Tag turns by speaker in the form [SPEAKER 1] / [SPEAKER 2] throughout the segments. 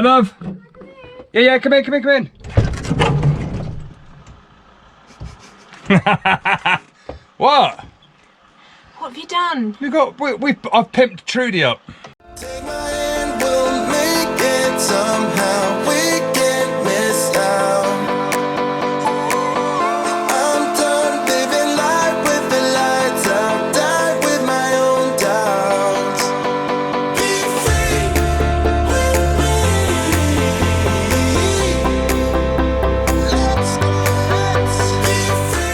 [SPEAKER 1] love. Yeah, come in, come in, come in. What?
[SPEAKER 2] What have you done?
[SPEAKER 1] I've pimped Trudy up.
[SPEAKER 3] Take my hand, we'll make it somehow. We can't miss out. I'm done living life with the lights out. Die with my own doubts. Be free with me. Let's be free.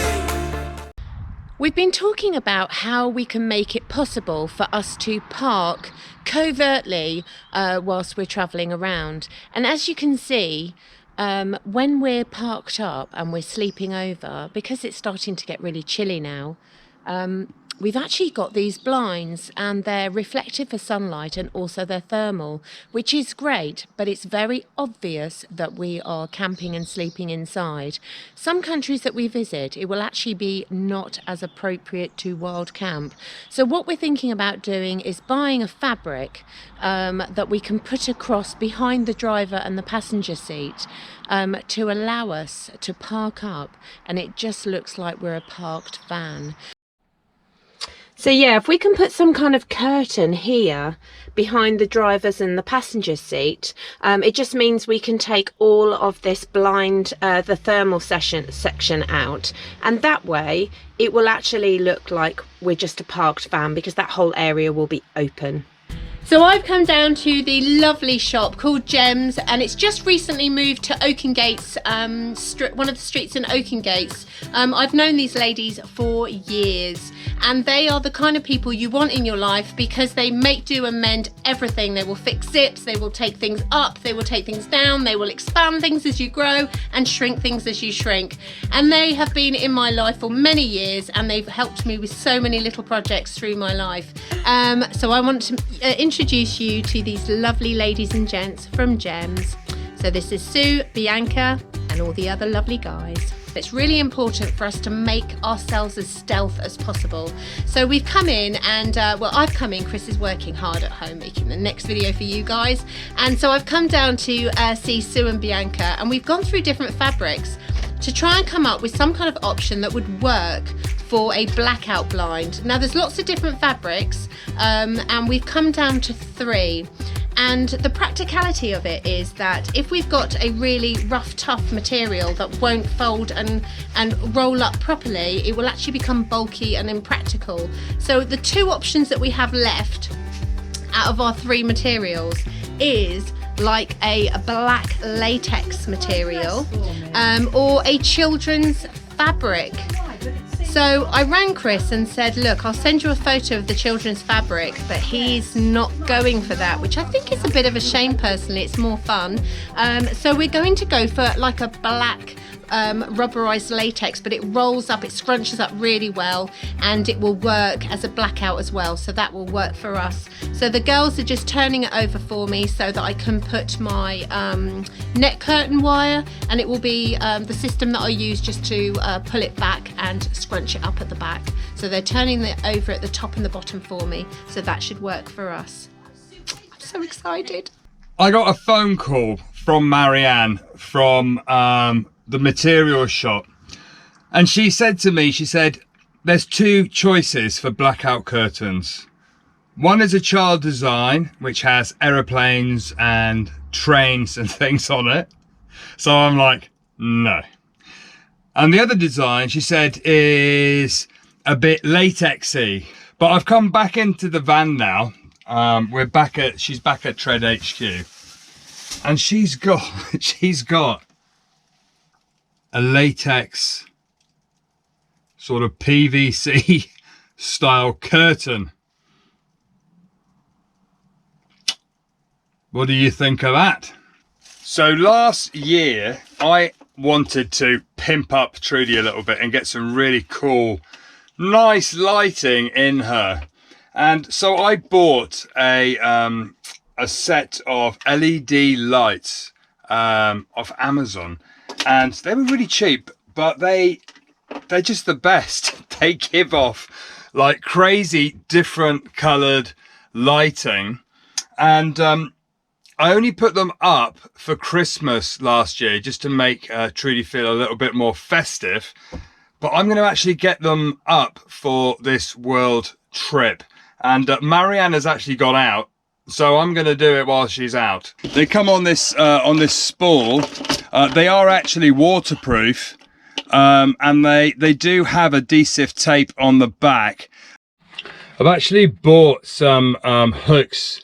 [SPEAKER 2] We've been talking about how we can make it possible for us to park covertly whilst we're travelling around. And as you can see, when we're parked up and we're sleeping over, because it's starting to get really chilly now, we've actually got these blinds, and they're reflective for sunlight and also they're thermal, which is great, but it's very obvious that we are camping and sleeping inside. Some countries that we visit, it will actually be not as appropriate to wild camp. So what we're thinking about doing is buying a fabric that we can put across behind the driver and the passenger seat to allow us to park up, and it just looks like we're a parked van. So yeah, if we can put some kind of curtain here behind the driver's and the passenger seat, it just means we can take all of this blind, the thermal section out, and that way it will actually look like we're just a parked van, because that whole area will be open. So I've come down to the lovely shop called Gems, and it's just recently moved to Oakengates, one of the streets in Oakengates. I've known these ladies for years, and they are the kind of people you want in your life, because they make do and mend everything. They will fix zips, they will take things up, they will take things down, they will expand things as you grow and shrink things as you shrink. And they have been in my life for many years, and they've helped me with so many little projects through my life. So I want to introduce you to these lovely ladies and gents from Gems. So this is Sue, Bianca, and all the other lovely guys. It's really important for us to make ourselves as stealth as possible. So we've come in and, well, I've come in, Chris is working hard at home making the next video for you guys. And so I've come down to see Sue and Bianca, and we've gone through different fabrics to try and come up with some kind of option that would work for a blackout blind. Now there's lots of different fabrics, and we've come down to 3. And the practicality of it is that if we've got a really rough, tough material that won't fold and roll up properly, it will actually become bulky and impractical. So the 2 options that we have left out of our 3 materials is like a black latex material, or a children's fabric. So I rang Chris and said, look, I'll send you a photo of the children's fabric, but he's not going for that, which I think is a bit of a shame personally. It's more fun. So we're going to go for like a black rubberized latex, but it rolls up, it scrunches up really well, and it will work as a blackout as well, so that will work for us. So the girls are just turning it over for me so that I can put my net curtain wire, and it will be the system that I use just to pull it back and scrunch it up at the back. So they're turning it over at the top and the bottom for me, so that should work for us. I'm so excited.
[SPEAKER 1] I got a phone call from Marianne from the material shop, and she said to me, she said, there's 2 choices for blackout curtains. One is a child design, which has aeroplanes and trains and things on it. So I'm like, no. And the other design, she said, is a bit latexy. But I've come back into the van now. She's back at Tread HQ, and she's got a latex sort of PVC style curtain. What do you think of that? So last year I wanted to pimp up Trudy a little bit and get some really cool, nice lighting in her. And so I bought a set of LED lights off Amazon, and they were really cheap, but they're just the best. They give off like crazy different colored lighting, and I only put them up for Christmas last year just to make Trudy feel a little bit more festive. But I'm going to actually get them up for this world trip. And Marianne has actually got out, so I'm going to do it while she's out. They come on this spool. They are actually waterproof, and they do have adhesive tape on the back. I've actually bought some hooks,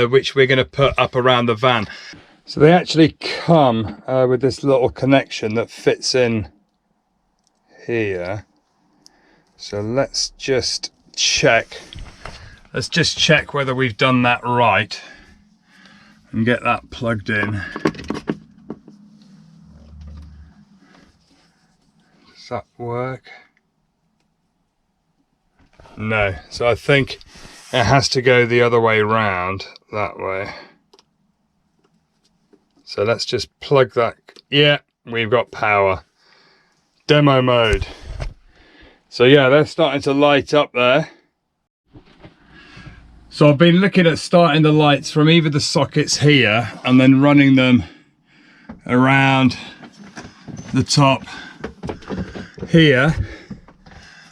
[SPEAKER 1] which we're going to put up around the van. So they actually come with this little connection that fits in here. So let's just check. Let's just check whether we've done that right and get that plugged in. Does that work? No. So I think it has to go the other way round, that way. So let's just plug that. Yeah, we've got power. Demo mode. So yeah, they're starting to light up there. So I've been looking at starting the lights from either the sockets here and then running them around the top here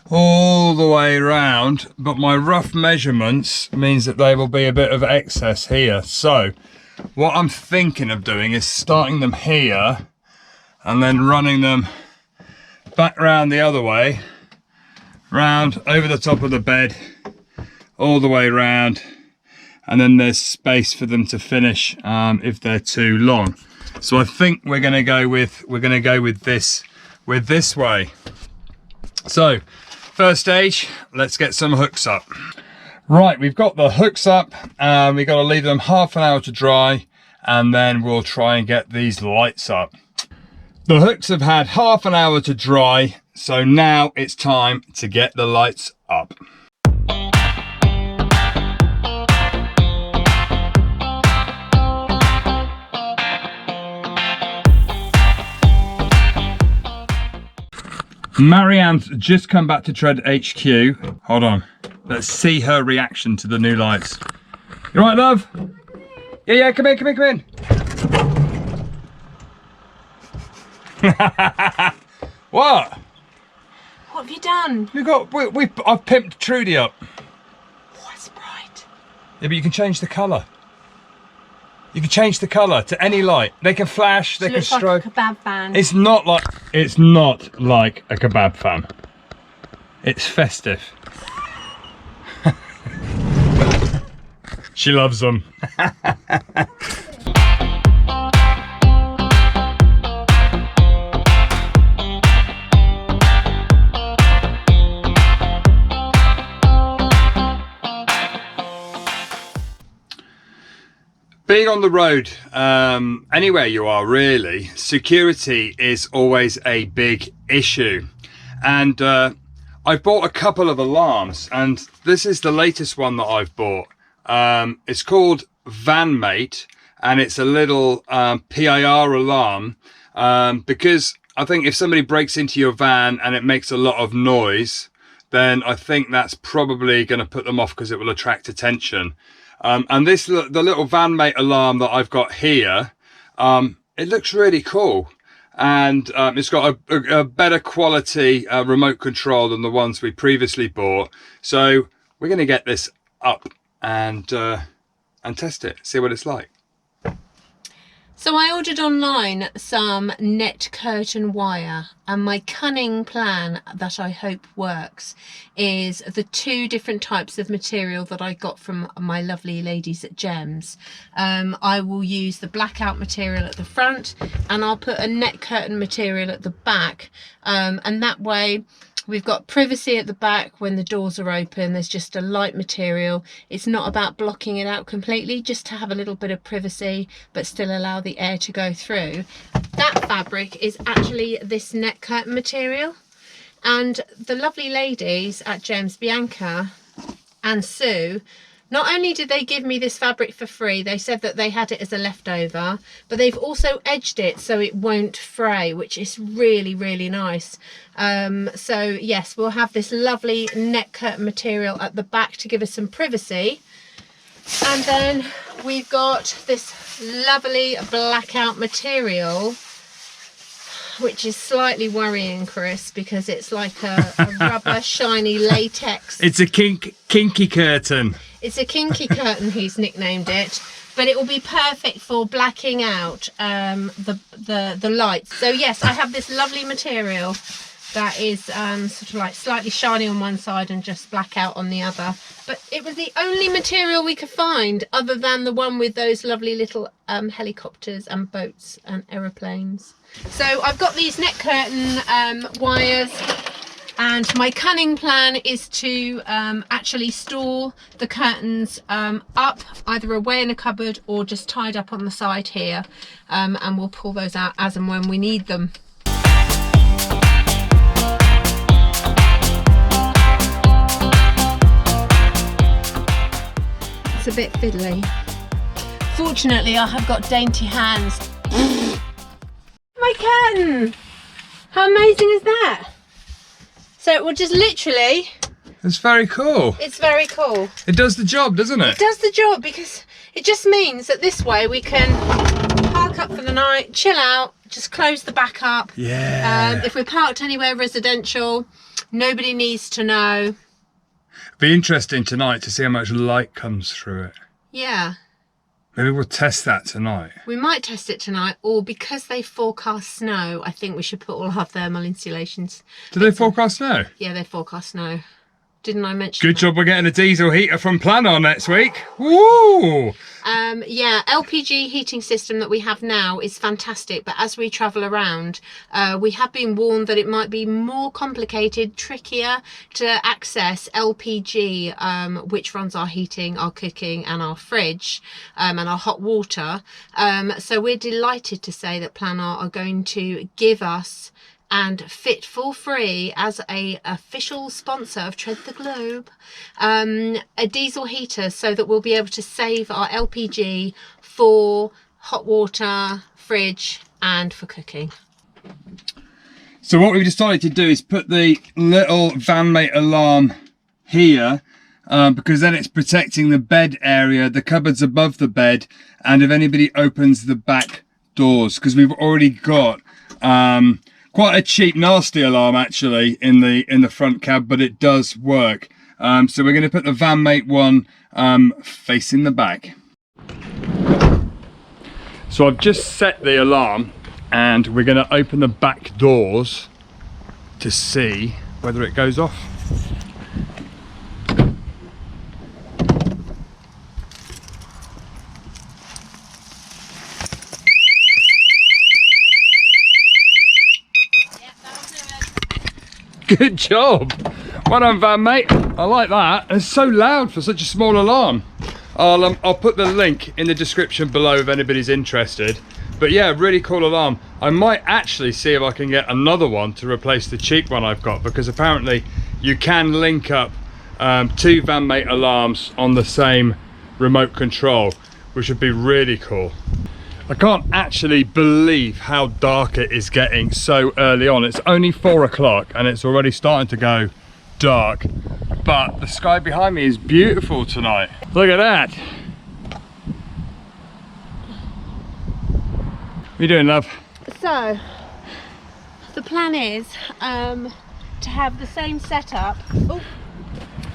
[SPEAKER 1] all the way around, but my rough measurements means that there will be a bit of excess here. So what I'm thinking of doing is starting them here and then running them back round the other way, round over the top of the bed, all the way round, and then there's space for them to finish if they're too long. So I think we're going to go with this way. So first stage, let's get some hooks up. Right, we've got the hooks up, and we've got to leave them half an hour to dry, and then we'll try and get these lights up. The hooks have had half an hour to dry, so now it's time to get the lights up. Marianne's just come back to Tread HQ. Hold on. Let's see her reaction to the new lights. You all right, love? Yeah, come in. What?
[SPEAKER 2] What have you done?
[SPEAKER 1] I've pimped Trudy up.
[SPEAKER 2] Oh, it's bright.
[SPEAKER 1] Yeah, but you can change the colour. You can change the colour to any light. They can flash, they can strobe.
[SPEAKER 2] Like a kebab fan.
[SPEAKER 1] It's not like a kebab fan. It's festive. She loves them. Being on the road, anywhere you are really, security is always a big issue. And I've bought a couple of alarms, and this is the latest one that I've bought. It's called VanMate, and it's a little PIR alarm, because I think if somebody breaks into your van and it makes a lot of noise, then I think that's probably going to put them off because it will attract attention. And the little VanMate alarm that I've got here, it looks really cool. And it's got a better quality remote control than the ones we previously bought. So we're going to get this up and test it, see what it's like.
[SPEAKER 2] So I ordered online some net curtain wire, and my cunning plan that I hope works is the two different types of material that I got from my lovely ladies at Gems. I will use the blackout material at the front, and I'll put a net curtain material at the back, and that way we've got privacy at the back when the doors are open. There's just a light material. It's not about blocking it out completely, just to have a little bit of privacy but still allow the air to go through. That fabric is actually this net curtain material, and the lovely ladies at Gems, Bianca and Sue, not only did they give me this fabric for free, they said that they had it as a leftover, but they've also edged it so it won't fray, which is really, really nice. So yes, we'll have this lovely net curtain material at the back to give us some privacy. And then we've got this lovely blackout material, which is slightly worrying, Chris, because it's like a rubber shiny latex.
[SPEAKER 1] It's a kinky curtain.
[SPEAKER 2] It's a kinky curtain, he's nicknamed it, but it will be perfect for blacking out the lights. So yes, I have this lovely material that is sort of like slightly shiny on one side and just black out on the other. But it was the only material we could find other than the one with those lovely little helicopters and boats and aeroplanes. So I've got these net curtain wires, and my cunning plan is to actually store the curtains up, either away in a cupboard or just tied up on the side here, and we'll pull those out as and when we need them. It's a bit fiddly. Fortunately, I have got dainty hands. My curtain! How amazing is that? So it will just literally...
[SPEAKER 1] It's very cool.
[SPEAKER 2] It's very cool.
[SPEAKER 1] It does the job, doesn't it?
[SPEAKER 2] It does the job, because it just means that this way we can park up for the night, chill out, just close the back up.
[SPEAKER 1] Yeah.
[SPEAKER 2] If we're parked anywhere residential, nobody needs to know.
[SPEAKER 1] Be interesting tonight to see how much light comes through it.
[SPEAKER 2] Yeah.
[SPEAKER 1] Maybe we'll test that tonight.
[SPEAKER 2] We might test it tonight, or because they forecast snow, I think we should put all our thermal insulations.
[SPEAKER 1] Do they forecast snow?
[SPEAKER 2] Yeah, they forecast snow. Didn't I mention
[SPEAKER 1] Good
[SPEAKER 2] that?
[SPEAKER 1] job we're getting a diesel heater from Planar next week. Woo!
[SPEAKER 2] Yeah, LPG heating system that we have now is fantastic, but as we travel around, we have been warned that it might be more complicated, trickier to access LPG, which runs our heating, our cooking and our fridge, and our hot water. So we're delighted to say that Planar are going to give us and fit for free, as a official sponsor of Tread the Globe, a diesel heater, so that we'll be able to save our LPG for hot water, fridge and for cooking.
[SPEAKER 1] So what we've decided to do is put the little VanMate alarm here, because then it's protecting the bed area, the cupboards above the bed, and if anybody opens the back doors, because we've already got quite a cheap, nasty alarm actually in the front cab, but it does work. So we're going to put the VanMate one facing the back. So I've just set the alarm, and we're going to open the back doors to see whether it goes off. Good job. Well done, VanMate. I like that. It's so loud for such a small alarm. I'll put the link in the description below if anybody's interested. But yeah, really cool alarm. I might actually see if I can get another one to replace the cheap one I've got, because apparently you can link up two VanMate alarms on the same remote control, which would be really cool. I can't actually believe how dark it is getting so early on. It's only 4 o'clock and it's already starting to go dark, but the sky behind me is beautiful tonight. Look at that. What are you doing, love?
[SPEAKER 2] So the plan is to have the same setup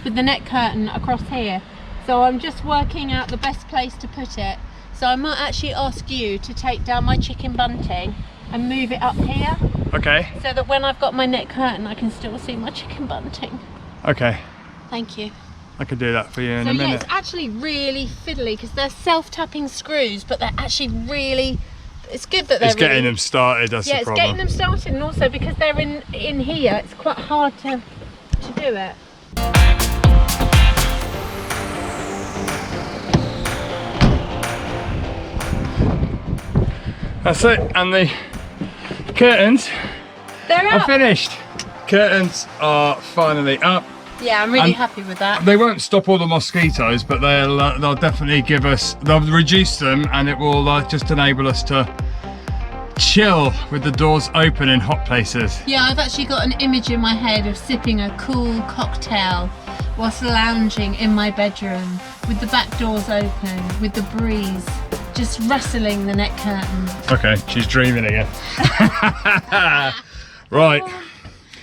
[SPEAKER 2] with the net curtain across here. So I'm just working out the best place to put it. So I might actually ask you to take down my chicken bunting and move it up here.
[SPEAKER 1] Okay.
[SPEAKER 2] So that when I've got my net curtain, I can still see my chicken bunting.
[SPEAKER 1] Okay.
[SPEAKER 2] Thank you.
[SPEAKER 1] I can do that for you in
[SPEAKER 2] so
[SPEAKER 1] a minute.
[SPEAKER 2] Yeah, it's actually really fiddly because they're self-tapping screws, but they're actually really, it's good that they're
[SPEAKER 1] getting them started, that's the problem.
[SPEAKER 2] Yeah, it's getting them started, and also because they're in here, it's quite hard to do it.
[SPEAKER 1] That's it, and the curtains
[SPEAKER 2] are
[SPEAKER 1] finished. Curtains are finally up.
[SPEAKER 2] Yeah, I'm really happy with that.
[SPEAKER 1] They won't stop all the mosquitoes, but they'll definitely give us, they'll reduce them, and it will just enable us to chill with the doors open in hot places.
[SPEAKER 2] Yeah, I've actually got an image in my head of sipping a cool cocktail whilst lounging in my bedroom with the back doors open, with the breeze just rustling the net curtain.
[SPEAKER 1] Okay, she's dreaming again. Right.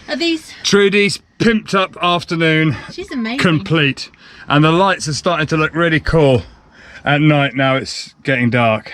[SPEAKER 2] Are these?
[SPEAKER 1] Trudy's pimped up afternoon
[SPEAKER 2] She's amazing.
[SPEAKER 1] complete. And the lights are starting to look really cool at night now it's getting dark.